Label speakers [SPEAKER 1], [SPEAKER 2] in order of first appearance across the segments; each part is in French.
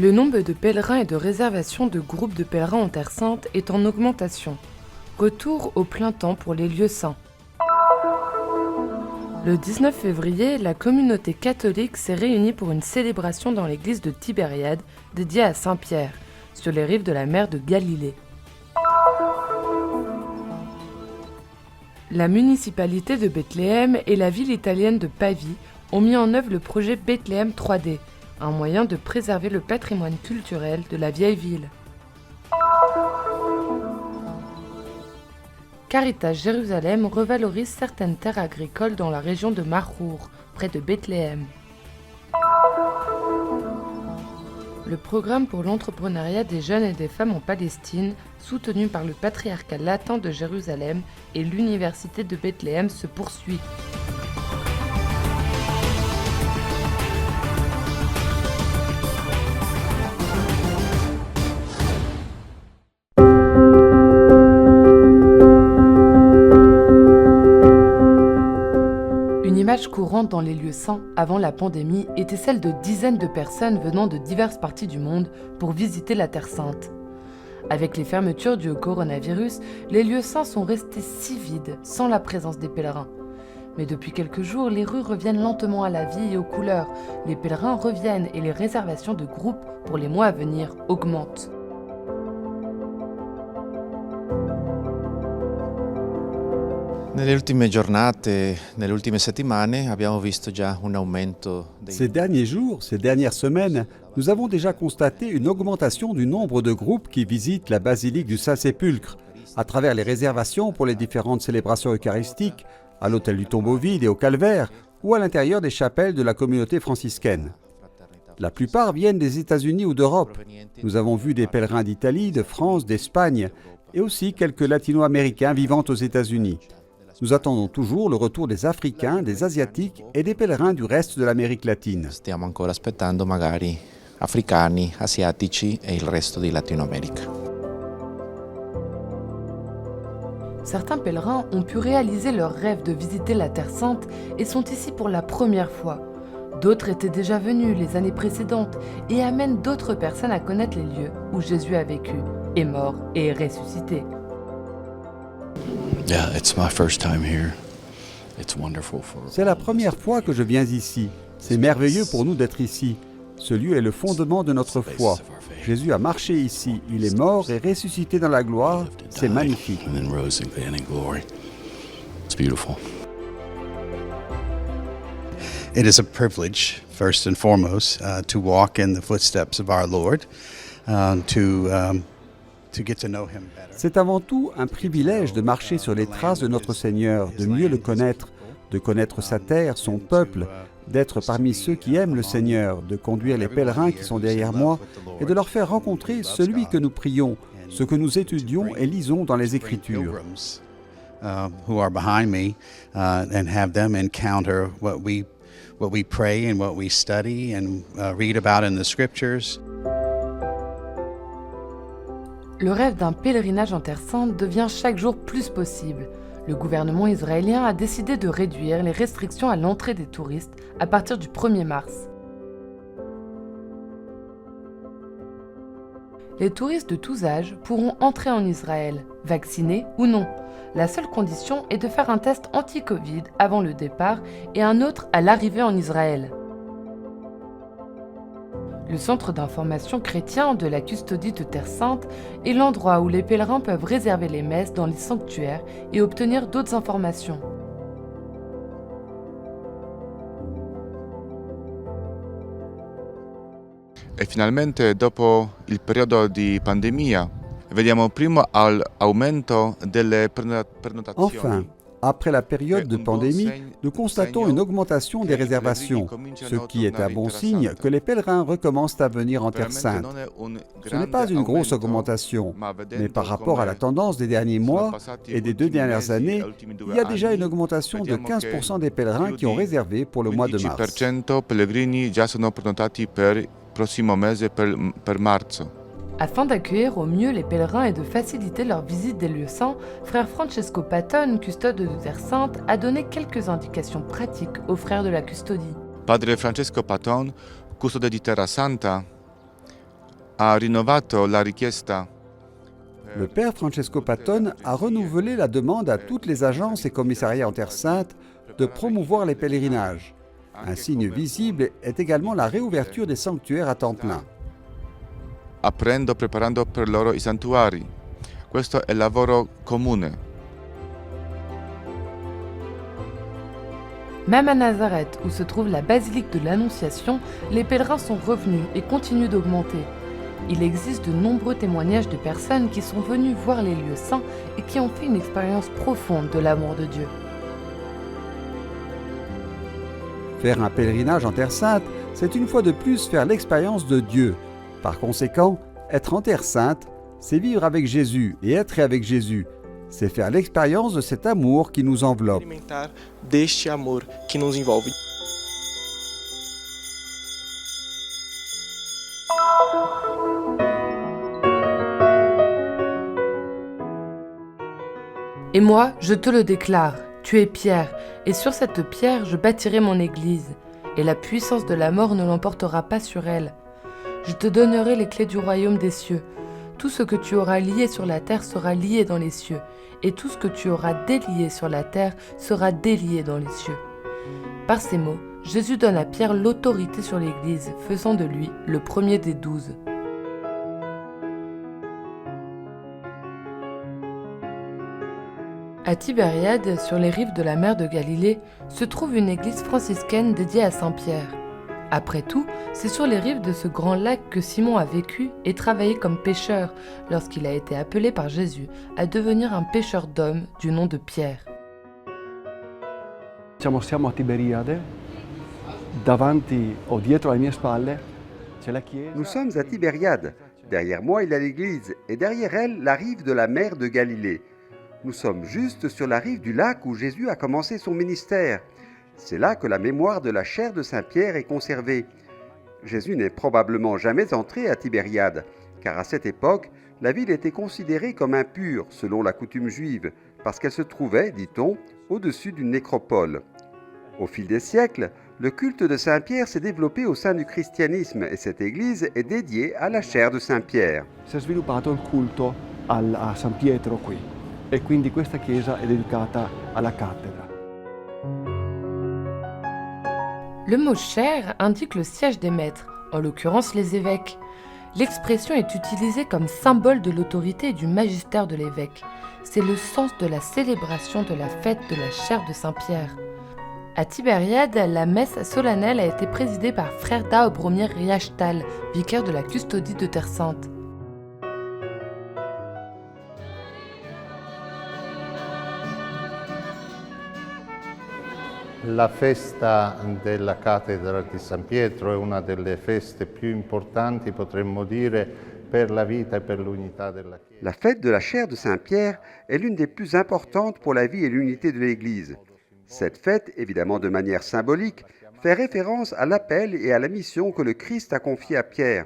[SPEAKER 1] Le nombre de pèlerins et de réservations de groupes de pèlerins en Terre Sainte est en augmentation. Retour au plein temps pour les lieux saints. Le 19 février, la communauté catholique s'est réunie pour une célébration dans l'église de Tibériade dédiée à Saint-Pierre, sur les rives de la mer de Galilée. La municipalité de Bethléem et la ville italienne de Pavie ont mis en œuvre le projet Bethléem 3D, un moyen de préserver le patrimoine culturel de la vieille ville. Caritas Jérusalem revalorise certaines terres agricoles dans la région de Marour, près de Bethléem. Le programme pour l'entrepreneuriat des jeunes et des femmes en Palestine, soutenu par le patriarcat latin de Jérusalem et l'université de Bethléem, se poursuit. Une image courante dans les lieux saints avant la pandémie était celle de dizaines de personnes venant de diverses parties du monde pour visiter la Terre Sainte. Avec les fermetures dues au coronavirus, les lieux saints sont restés si vides sans la présence des pèlerins. Mais depuis quelques jours, les rues reviennent lentement à la vie et aux couleurs, les pèlerins reviennent et les réservations de groupes pour les mois à venir augmentent.
[SPEAKER 2] Ces derniers jours, ces dernières semaines, nous avons déjà constaté une augmentation du nombre de groupes qui visitent la basilique du Saint-Sépulcre à travers les réservations pour les différentes célébrations eucharistiques, à l'hôtel du Tombeau vide et au Calvaire ou à l'intérieur des chapelles de la communauté franciscaine. La plupart viennent des États-Unis ou d'Europe. Nous avons vu des pèlerins d'Italie, de France, d'Espagne et aussi quelques latino-américains vivant aux États-Unis. Nous attendons toujours le retour des Africains, des Asiatiques et des pèlerins du reste de l'Amérique latine.
[SPEAKER 3] Stiamo ancora aspettando magari africani, asiatici e il resto di Latino America.
[SPEAKER 1] Certains pèlerins ont pu réaliser leur rêve de visiter la Terre Sainte et sont ici pour la première fois. D'autres étaient déjà venus les années précédentes et amènent d'autres personnes à connaître les lieux où Jésus a vécu, est mort et est ressuscité.
[SPEAKER 2] C'est la première fois que je viens ici. C'est merveilleux pour nous d'être ici. Ce lieu est le fondement de notre foi. Jésus a marché ici, il est mort et ressuscité dans la gloire. C'est magnifique.
[SPEAKER 4] It is a privilege, first and foremost, to walk in the footsteps of our Lord, to get to know Him better.
[SPEAKER 2] C'est avant tout un privilège de marcher sur les traces de notre Seigneur, de mieux le connaître, de connaître sa terre, son peuple, d'être parmi ceux qui aiment le Seigneur, de conduire les pèlerins qui sont derrière moi et de leur faire rencontrer celui que nous prions, ce que nous étudions et lisons dans les Écritures.
[SPEAKER 4] Who are behind me, and have them encounter what we pray and what we study and read about in the Scriptures.
[SPEAKER 1] Le rêve d'un pèlerinage en Terre Sainte devient chaque jour plus possible. Le gouvernement israélien a décidé de réduire les restrictions à l'entrée des touristes à partir du 1er mars. Les touristes de tous âges pourront entrer en Israël, vaccinés ou non. La seule condition est de faire un test anti-Covid avant le départ et un autre à l'arrivée en Israël. Le centre d'information chrétien de la custodie de Terre Sainte est l'endroit où les pèlerins peuvent réserver les messes dans les sanctuaires et obtenir d'autres informations.
[SPEAKER 5] E finalmente, dopo il periodo di pandemia, vediamo primo aumento delle prenotazioni.
[SPEAKER 2] Enfin, après la période de pandémie, nous constatons une augmentation des réservations, ce qui est un bon signe que les pèlerins recommencent à venir en Terre Sainte. Ce n'est pas une grosse augmentation, mais par rapport à la tendance des derniers mois et des 2 dernières années, il y a déjà une augmentation de 15% des pèlerins qui ont réservé pour le mois de mars.
[SPEAKER 5] 15% pellegrini già sono prenotati per il prossimo mese per marzo.
[SPEAKER 1] Afin d'accueillir au mieux les pèlerins et de faciliter leur visite des lieux saints, frère Francesco Patton, custode de Terre Sainte, a donné quelques indications pratiques aux frères de la custodie.
[SPEAKER 5] Padre Francesco Patton, custode di Terra Santa, ha rinnovato la richiesta.
[SPEAKER 2] Le père Francesco Patton a renouvelé la demande à toutes les agences et commissariats en Terre Sainte de promouvoir les pèlerinages. Un signe visible est également la réouverture des sanctuaires à temps plein.
[SPEAKER 5] Preparando per loro i santuari. Questo è il lavoro comune.
[SPEAKER 1] Même à Nazareth, où se trouve la basilique de l'Annonciation, les pèlerins sont revenus et continuent d'augmenter. Il existe de nombreux témoignages de personnes qui sont venues voir les lieux saints et qui ont fait une expérience profonde de l'amour de Dieu.
[SPEAKER 2] Faire un pèlerinage en Terre Sainte, c'est une fois de plus faire l'expérience de Dieu. Par conséquent, être en Terre Sainte, c'est vivre avec Jésus et être avec Jésus. C'est faire l'expérience de cet amour qui nous enveloppe.
[SPEAKER 6] Experimentar deste amor que nos envolve.
[SPEAKER 1] Et moi, je te le déclare, tu es pierre, et sur cette pierre je bâtirai mon église, et la puissance de la mort ne l'emportera pas sur elle. Je te donnerai les clés du royaume des cieux. Tout ce que tu auras lié sur la terre sera lié dans les cieux, et tout ce que tu auras délié sur la terre sera délié dans les cieux. Par ces mots, Jésus donne à Pierre l'autorité sur l'Église, faisant de lui le premier des 12. À Tibériade, sur les rives de la mer de Galilée, se trouve une église franciscaine dédiée à Saint-Pierre. Après tout, c'est sur les rives de ce grand lac que Simon a vécu et travaillé comme pêcheur lorsqu'il a été appelé par Jésus à devenir un pêcheur d'hommes du nom de Pierre.
[SPEAKER 7] Siamo a Tiberiade, davanti o dietro alle mie spalle c'è la chiesa.
[SPEAKER 2] Nous sommes à Tibériade. Derrière moi, il y a l'église, et derrière elle, la rive de la mer de Galilée. Nous sommes juste sur la rive du lac où Jésus a commencé son ministère. C'est là que la mémoire de la chair de Saint-Pierre est conservée. Jésus n'est probablement jamais entré à Tibériade, car à cette époque, la ville était considérée comme impure selon la coutume juive, parce qu'elle se trouvait, dit-on, au-dessus d'une nécropole. Au fil des siècles, le culte de Saint-Pierre s'est développé au sein du christianisme et cette église est dédiée à la chair de Saint-Pierre.
[SPEAKER 7] Si è sviluppato il culto a San Pietro qui e quindi questa chiesa è dedicata alla cattedra.
[SPEAKER 1] Le mot chair indique le siège des maîtres, en l'occurrence les évêques. L'expression est utilisée comme symbole de l'autorité et du magistère de l'évêque. C'est le sens de la célébration de la fête de la chair de Saint-Pierre. À Tibériade, la messe solennelle a été présidée par frère Daobromir Riachtal, vicaire de la custodie de Terre Sainte.
[SPEAKER 8] La festa della cattedra di San Pietro è una delle feste più importanti, potremmo dire, per la vita e per l'unità della Chiesa.
[SPEAKER 2] La fête de la chair de Saint-Pierre est l'une des plus importantes pour la vie et l'unité de l'Église. Cette fête, évidemment de manière symbolique, fait référence à l'appel et à la mission que le Christ a confiée à Pierre.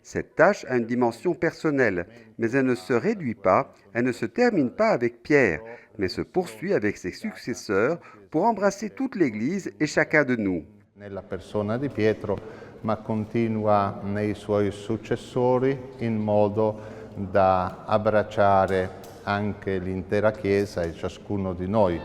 [SPEAKER 2] Cette tâche a une dimension personnelle, mais elle ne se réduit pas, elle ne se termine pas avec Pierre, mais se poursuit avec ses successeurs pour embrasser toute l'Église et chacun de nous.
[SPEAKER 8] Nella persona di Pietro, ma continua nei suoi successori in modo da abbracciare anche l'intera Chiesa e ciascuno di noi.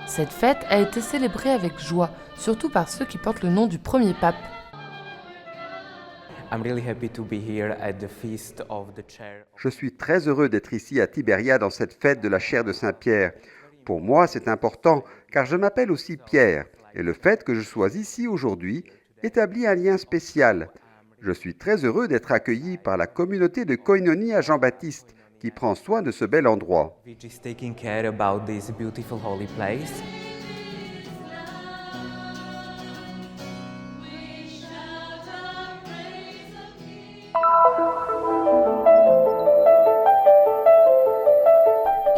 [SPEAKER 1] Cette fête a été célébrée avec joie, surtout par ceux qui portent le nom du premier pape.
[SPEAKER 2] Je suis très heureux d'être ici à Tibériade dans cette fête de la chair de Saint-Pierre. Pour moi, c'est important, car je m'appelle aussi Pierre, et le fait que je sois ici aujourd'hui établit un lien spécial. Je suis très heureux d'être accueilli par la communauté de Koinonie à Jean-Baptiste, qui prend soin de ce bel endroit.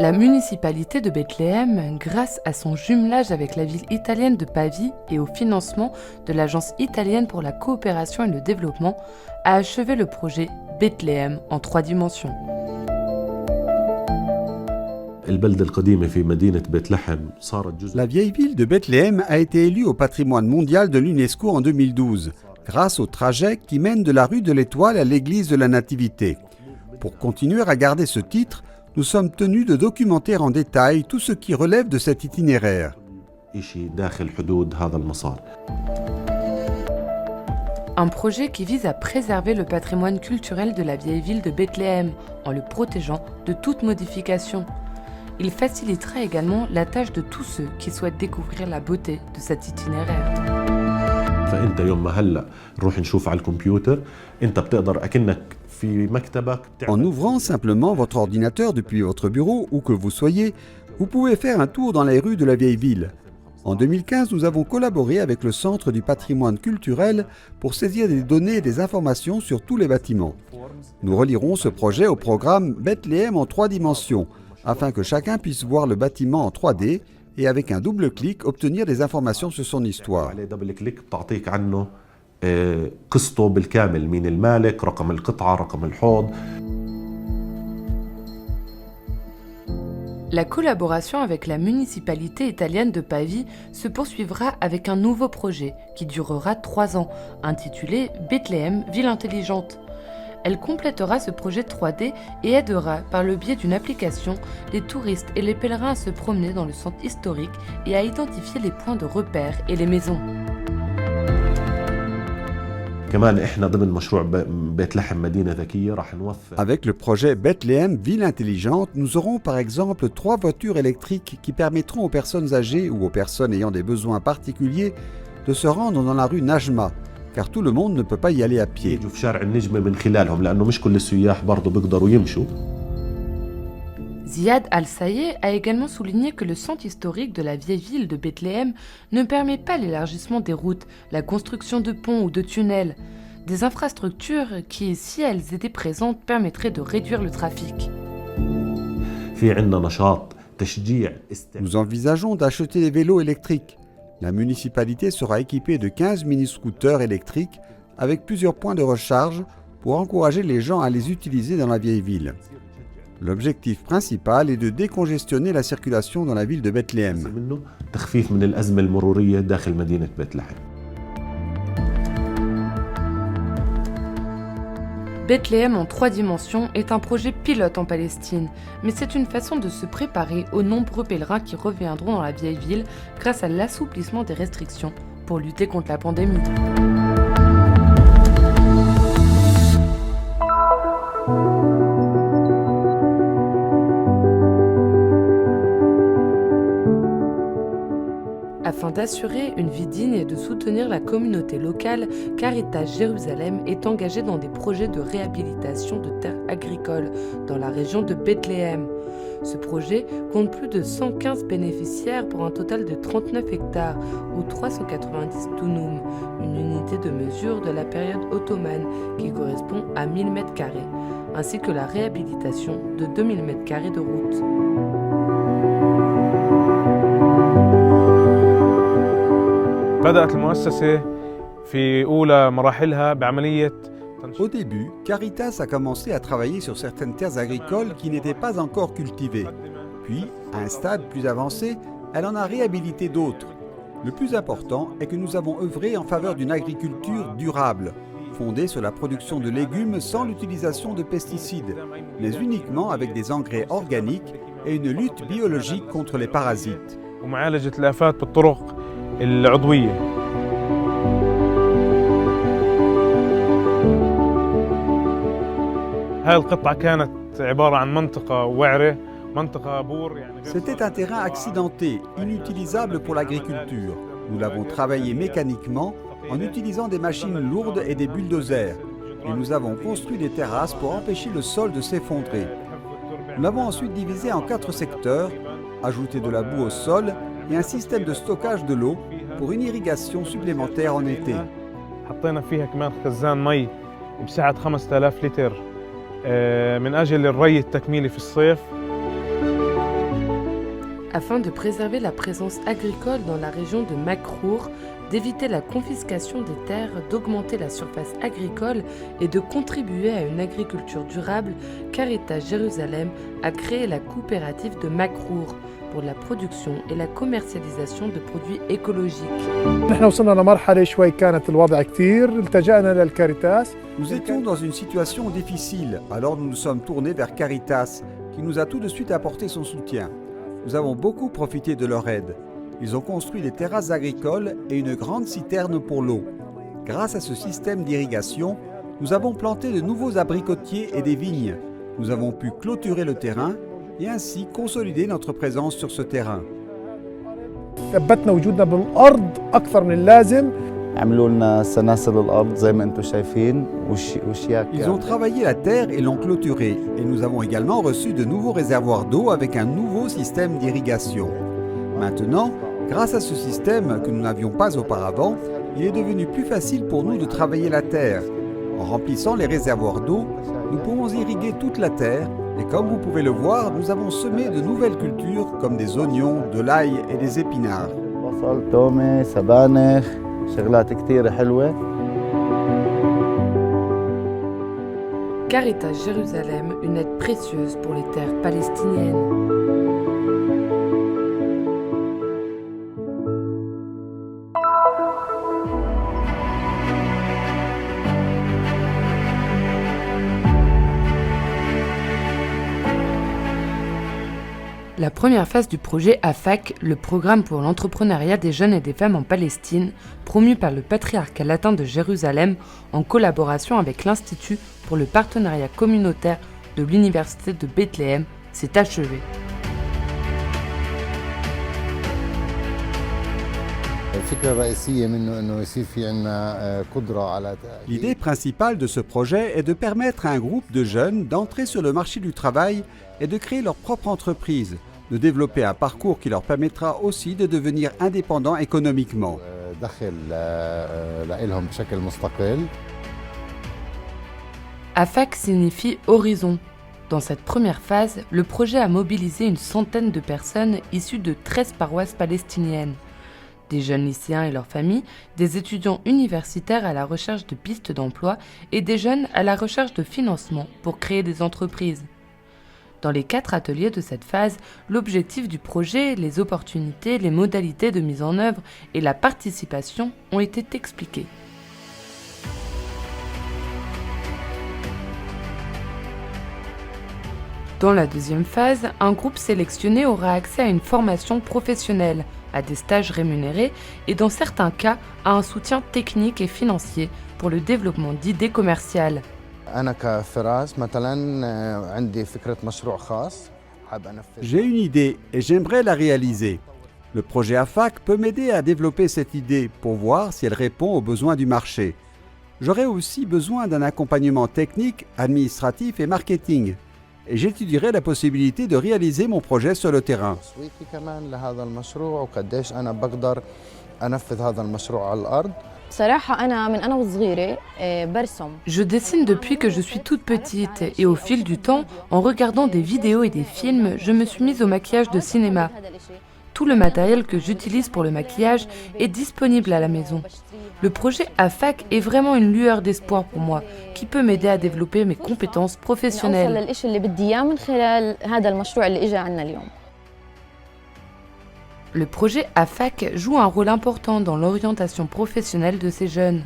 [SPEAKER 1] La municipalité de Bethléem, grâce à son jumelage avec la ville italienne de Pavie et au financement de l'Agence italienne pour la coopération et le développement, a achevé le projet Bethléem en 3 dimensions.
[SPEAKER 2] La vieille ville de Bethléem a été élue au patrimoine mondial de l'UNESCO en 2012. grâce au trajet qui mène de la rue de l'Étoile à l'église de la Nativité. Pour continuer à garder ce titre, nous sommes tenus de documenter en détail tout ce qui relève de cet itinéraire.
[SPEAKER 1] Un projet qui vise à préserver le patrimoine culturel de la vieille ville de Bethléem en le protégeant de toute modification. Il facilitera également la tâche de tous ceux qui souhaitent découvrir la beauté de cet itinéraire.
[SPEAKER 9] فانت يوم ما هلا نروح نشوف على الكمبيوتر انت بتقدر اكنك في مكتبك.
[SPEAKER 2] En ouvrant simplement votre ordinateur depuis votre bureau, où que vous soyez, vous pouvez faire un tour dans les rues de la vieille ville. En 2015, nous avons collaboré avec le Centre du patrimoine culturel pour saisir des données et des informations sur tous les bâtiments. Nous relierons ce projet au programme Bethléem en 3 dimensions, afin que chacun puisse voir le bâtiment en 3D et avec un double clic obtenir des informations sur son histoire.
[SPEAKER 9] عليه دبل كليك بتعطيك عنه قصته بالكامل، مين المالك، رقم القطعة، رقم الحوض.
[SPEAKER 1] La collaboration avec la municipalité italienne de Pavie se poursuivra avec un nouveau projet qui durera 3 ans, intitulé Bethléem, ville intelligente. Elle complétera ce projet 3D et aidera, par le biais d'une application, les touristes et les pèlerins à se promener dans le centre historique et à identifier les points de repère et les maisons.
[SPEAKER 9] كمان احنا ضمن مشروع بيت لحم مدينة ذكية راح نوفر.
[SPEAKER 2] Avec le projet Bethléem, ville intelligente, nous aurons par exemple 3 voitures électriques qui permettront aux personnes âgées ou aux personnes ayant des besoins particuliers de se rendre dans la rue Najma, car tout le monde ne peut pas y aller à pied.
[SPEAKER 9] يجوا في شارع النجمة من خلالهم لأنه مش كل السياح برضه بيقدروا يمشوا.
[SPEAKER 1] Ziad Al-Sayeh a également souligné que le centre historique de la vieille ville de Bethléem ne permet pas l'élargissement des routes, la construction de ponts ou de tunnels, des infrastructures qui, si elles étaient présentes, permettraient de réduire le trafic.
[SPEAKER 9] في عندنا نشاط تشجيع.
[SPEAKER 2] Nous envisageons d'acheter des vélos électriques. La municipalité sera équipée de 15 mini-scooters électriques avec plusieurs points de recharge pour encourager les gens à les utiliser dans la vieille ville. L'objectif principal est de décongestionner la circulation dans la ville de Bethléem.
[SPEAKER 9] منه تخفيف من الأزمة المرورية داخل مدينة بيت لحم.
[SPEAKER 1] Bethléem en 3 dimensions est un projet pilote en Palestine, mais c'est une façon de se préparer aux nombreux pèlerins qui reviendront dans la vieille ville grâce à l'assouplissement des restrictions pour lutter contre la pandémie. Afin d'assurer une vie digne et de soutenir la communauté locale, Caritas Jérusalem est engagée dans des projets de réhabilitation de terres agricoles dans la région de Bethléem. Ce projet compte plus de 115 bénéficiaires pour un total de 39 hectares ou 390 dunum, une unité de mesure de la période ottomane qui correspond à 1000 m², ainsi que la réhabilitation de 2000 m² de route.
[SPEAKER 10] بدأت المؤسسة في أولى مراحلها بعملية.
[SPEAKER 2] Au début, Caritas a commencé à travailler sur certaines terres agricoles qui n'étaient pas encore cultivées. Puis, à un stade plus avancé, elle en a réhabilité d'autres. Le plus important est que nous avons œuvré en faveur d'une agriculture durable, fondée sur la production de légumes sans l'utilisation de pesticides, mais uniquement avec des engrais organiques et une lutte biologique contre les parasites.
[SPEAKER 10] ومعالجة الآفات بالطرق العضوية. هاي القطعة كانت عبارة عن منطقة وعرة، منطقة بور يعني.
[SPEAKER 2] C'était un terrain accidenté, inutilisable pour l'agriculture. Nous l'avons travaillé mécaniquement en utilisant des machines lourdes et des bulldozers. Et nous avons construit des terrasses pour empêcher le sol de s'effondrer. Nous l'avons ensuite divisé en 4 secteurs, ajouté de la boue au sol et un système de stockage de l'eau pour une irrigation supplémentaire en été.
[SPEAKER 10] حطينا فيها كمان خزان مي بسعة 5000 لتر من أجل الري التكميلي في الصيف.
[SPEAKER 1] Afin de préserver la présence agricole dans la région de Makrour, d'éviter la confiscation des terres, d'augmenter la surface agricole et de contribuer à une agriculture durable, Caritas Jérusalem a créé la coopérative de Makrour pour la production et la commercialisation de produits écologiques.
[SPEAKER 10] نحن وصلنا لمرحلة شوي كانت الوضع كثير التجأنا للكاريتاس.
[SPEAKER 2] Nous étions dans une situation difficile, alors nous nous sommes tournés vers Caritas, qui nous a tout de suite apporté son soutien. Nous avons beaucoup profité de leur aide. Ils ont construit des terrasses agricoles et une grande citerne pour l'eau. Grâce à ce système d'irrigation, nous avons planté de nouveaux abricotiers et des vignes. Nous avons pu clôturer le terrain et ainsi consolider notre présence sur ce terrain.
[SPEAKER 10] ثبتنا وجودنا بالأرض أكثر من اللازم.
[SPEAKER 11] عملوا لنا سناسل الأرض زي ما أنتم شايفين وشياك.
[SPEAKER 2] Ils ont travaillé la terre et l'ont clôturée. Et nous avons également reçu de nouveaux réservoirs d'eau avec un nouveau système d'irrigation. Maintenant, grâce à ce système que nous n'avions pas auparavant, il est devenu plus facile pour nous de travailler la terre. En remplissant les réservoirs d'eau, nous pouvons irriguer toute la terre et comme vous pouvez le voir, nous avons semé de nouvelles cultures comme des oignons, de l'ail et des épinards.
[SPEAKER 11] بصل، تومة، سبانخ، شغلات كثير حلوة.
[SPEAKER 1] Caritas Jérusalem, une aide précieuse pour les terres palestiniennes. La première phase du projet AFAC, le programme pour l'entrepreneuriat des jeunes et des femmes en Palestine, promu par le patriarcat latin de Jérusalem en collaboration avec l'Institut pour le partenariat communautaire de l'Université de Bethléem, s'est achevé.
[SPEAKER 2] L'idée principale de ce projet est de permettre à un groupe de jeunes d'entrer sur le marché du travail et de créer leur propre entreprise, de développer un parcours qui leur permettra aussi de devenir indépendants économiquement.
[SPEAKER 1] AFAC signifie horizon. Dans cette première phase, le projet a mobilisé une centaine de personnes issues de 13 paroisses palestiniennes. Des jeunes lycéens et leurs familles, des étudiants universitaires à la recherche de pistes d'emploi et des jeunes à la recherche de financement pour créer des entreprises. Dans les 4 ateliers de cette phase, l'objectif du projet, les opportunités, les modalités de mise en œuvre et la participation ont été expliqués. Dans la deuxième phase, un groupe sélectionné aura accès à une formation professionnelle, à des stages rémunérés et dans certains cas à un soutien technique et financier pour le développement d'idées commerciales.
[SPEAKER 2] J'ai une idée et j'aimerais la réaliser. Le projet AFAC peut m'aider à développer cette idée pour voir si elle répond aux besoins du marché. J'aurai aussi besoin d'un accompagnement technique, administratif et marketing. Et j'étudierai la possibilité de réaliser mon projet sur le terrain.
[SPEAKER 1] Je dessine depuis que je suis toute petite et au fil du temps, en regardant des vidéos et des films, je me suis mise au maquillage de cinéma. Tout le matériel que j'utilise pour le maquillage est disponible à la maison. Le projet AFAC est vraiment une lueur d'espoir pour moi, qui peut m'aider à développer mes compétences professionnelles. Le projet AFAC joue un rôle important dans l'orientation professionnelle de ces jeunes.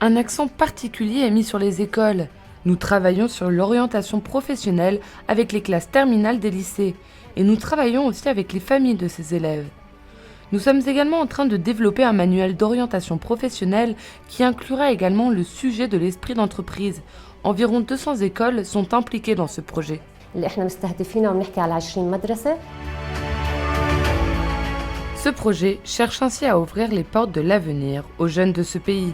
[SPEAKER 1] Un accent particulier est mis sur les écoles. Nous travaillons sur l'orientation professionnelle avec les classes terminales des lycées et nous travaillons aussi avec les familles de ces élèves. Nous sommes également en train de développer un manuel d'orientation professionnelle qui inclura également le sujet de l'esprit d'entreprise. Environ 200 écoles sont impliquées dans ce projet. Ce projet cherche ainsi à ouvrir les portes de l'avenir aux jeunes de ce pays.